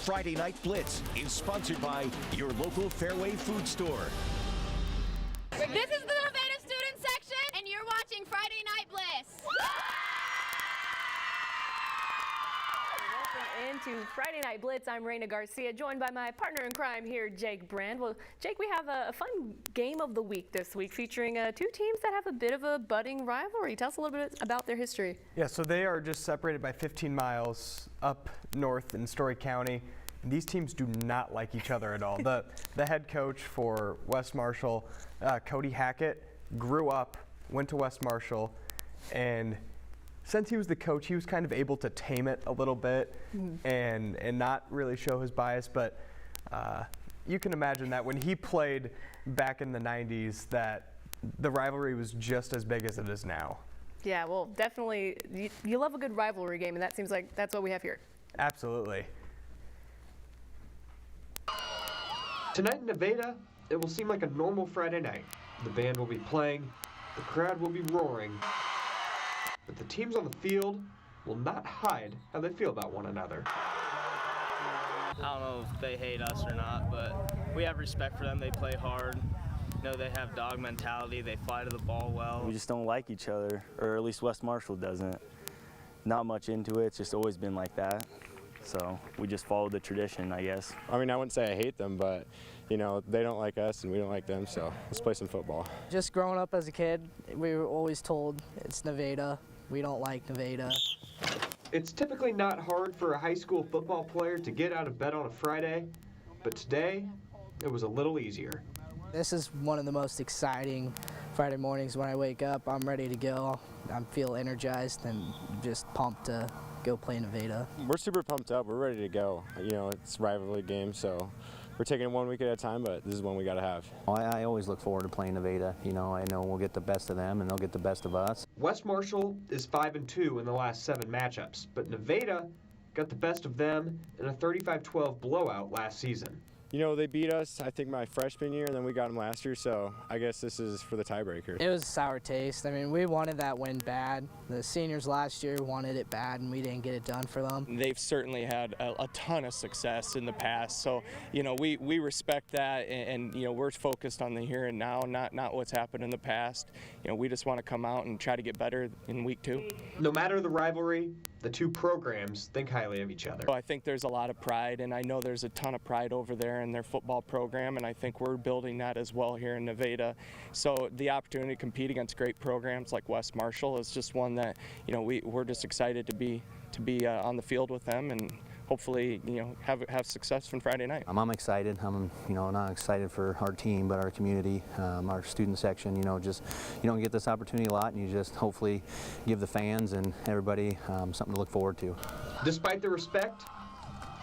Friday Night Blitz is sponsored by your local Fairway food store. This is the Nevada student section, and you're watching Friday Night Blitz. Welcome into Friday Night Blitz. I'm Raina Garcia, joined by my partner in crime here, Jake Brand. Well, Jake, we have a fun game of the week this week featuring two teams that have a bit of a budding rivalry. Tell us a little bit about their history. Yeah, so they are just separated by 15 miles up north in Story County. And these teams do not like each other at all. The head coach for West Marshall, CODY HACKETT, grew up, went to West Marshall, and since he was the coach, he was kind of able to tame it a little bit and not really show his bias. But you can imagine that when he played back in the 90s, that the rivalry was just as big as it is now. Yeah, well, definitely, you love a good rivalry game, and that seems like that's what we have here. Absolutely. Tonight in Nevada, it will seem like a normal Friday night. The band will be playing, the crowd will be roaring, but the teams on the field will not hide how they feel about one another. I don't know if they hate us or not, but we have respect for them. They play hard. You know, they have dog mentality. They fly to the ball well. We just don't like each other, or at least West Marshall doesn't. Not much into it. It's just always been like that. So we just follow the tradition, I guess. I mean, I wouldn't say I hate them, but, you know, they don't like us and we don't like them, so let's play some football. Just growing up as a kid, we were always told it's Nevada. We don't like Nevada. It's typically not hard for a high school football player to get out of bed on a Friday, but today it was a little easier. This is one of the most exciting Friday mornings. When I wake up, I'm ready to go. I feel energized and just pumped to go play Nevada. We're super pumped up. We're ready to go. You know, it's a rivalry game, so we're taking it 1 week at a time, but this is one we got to have. I always look forward to playing Nevada. You know, I know we'll get the best of them and they'll get the best of us. West Marshall is 5-2 in the last 7 matchups, but Nevada got the best of them in a 35-12 blowout last season. You know, they beat us, I think, my freshman year, and then we got them last year, so I guess this is for the tiebreaker. It was a sour taste. I mean, we wanted that win bad. The seniors last year wanted it bad, and we didn't get it done for them. They've certainly had a ton of success in the past, so, you know, we respect that, and, you know, we're focused on the here and now, not what's happened in the past. You know, we just want to come out and try to get better in week 2. No matter the rivalry, the two programs think highly of each other. So I think there's a lot of pride, and I know there's a ton of pride over there in their football program, and I think we're building that as well here in Nevada. So the opportunity to compete against great programs like West Marshall is just one that, you know, we're just excited to be on the field with them and hopefully, you know, have success from Friday night. I'm excited. I'm, you know, not excited for our team, but our community, our student section. You know, just you don't get this opportunity a lot, and you just hopefully give the fans and everybody something to look forward to. Despite the respect,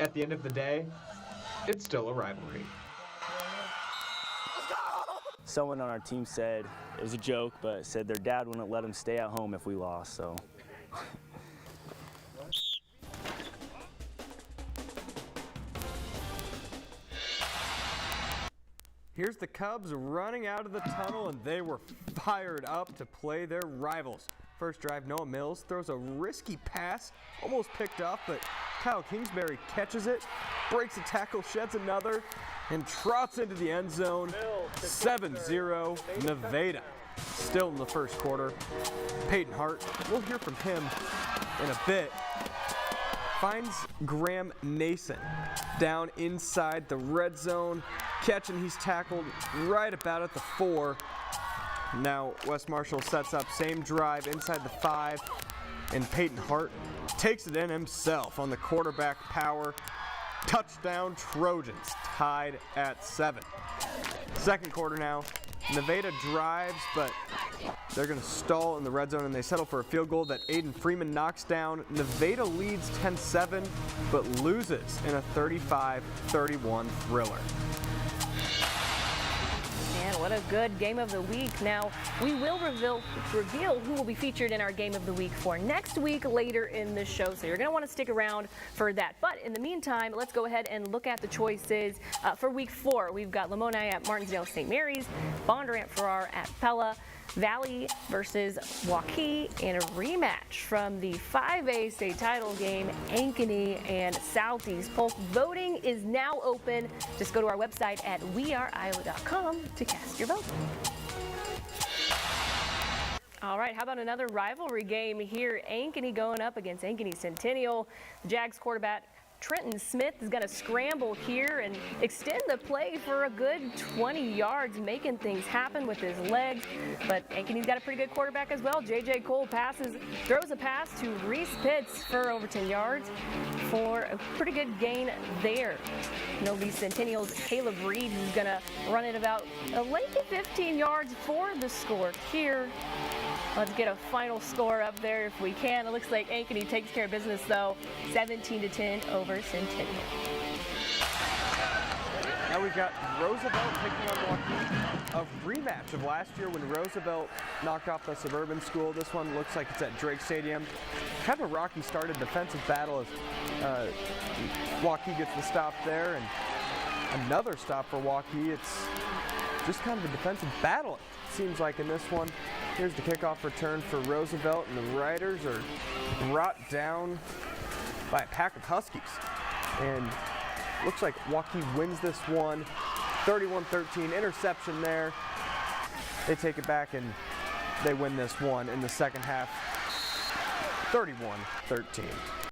at the end of the day, it's still a rivalry. Someone on our team said, it was a joke, but said their dad wouldn't let them stay at home if we lost, so. Here's the Cubs running out of the tunnel, and they were fired up to play their rivals. First drive, Noah Mills throws a risky pass, almost picked off, but Kyle Kingsbury catches it, breaks a tackle, sheds another, and trots into the end zone. 7-0 Nevada. Still in the first quarter. Peyton Hart, we'll hear from him in a bit, finds Graham Nason down inside the red zone. Catch, and he's tackled right about at the 4. Now West Marshall sets up same drive inside the 5, and Peyton Hart takes it in himself on the quarterback power. Touchdown Trojans, tied at 7. Second quarter now. Nevada drives, but they're going to stall in the red zone, and they settle for a field goal that Aiden Freeman knocks down. Nevada leads 10-7, but loses in a 35-31 thriller. And what a good game of the week. Now, we will reveal who will be featured in our game of the week for next week later in the show, so you're going to want to stick around for that. But in the meantime, let's go ahead and look at the choices for week 4. We've got Lamoni at Martinsdale St. Mary's, Bondurant Farrar at Pella, Valley versus Waukee in a rematch from the 5A state title game, Ankeny and Southeast Polk. Voting is now open. Just go to our website at weareiowa.com to cast your vote. All right, how about another rivalry game here? Ankeny going up against Ankeny Centennial. The Jags quarterback Trenton Smith is going to scramble here and extend the play for a good 20 yards, making things happen with his legs. But Ankeny's got a pretty good quarterback as well. J.J. Cole throws a pass to Reese Pitts for over 10 yards for a pretty good gain there. It'll be Centennial's Caleb Reed, who's going to run it about a lengthy 15 yards for the score here. Let's get a final score up there if we can. It looks like Ankeny takes care of business, though, 17-10 over Centennial. Now we've got Roosevelt taking on Waukee. A rematch of last year when Roosevelt knocked off the suburban school. This one looks like it's at Drake Stadium. Kind of a rocky started defensive battle as Waukee gets the stop there, and another stop for Waukee. It's just kind of a defensive battle, it seems like, in this one. Here's the kickoff return for Roosevelt, and the Riders are brought down by a pack of Huskies. And looks like Waukee wins this one, 31-13, interception there. They take it back and they win this one in the second half, 31-13.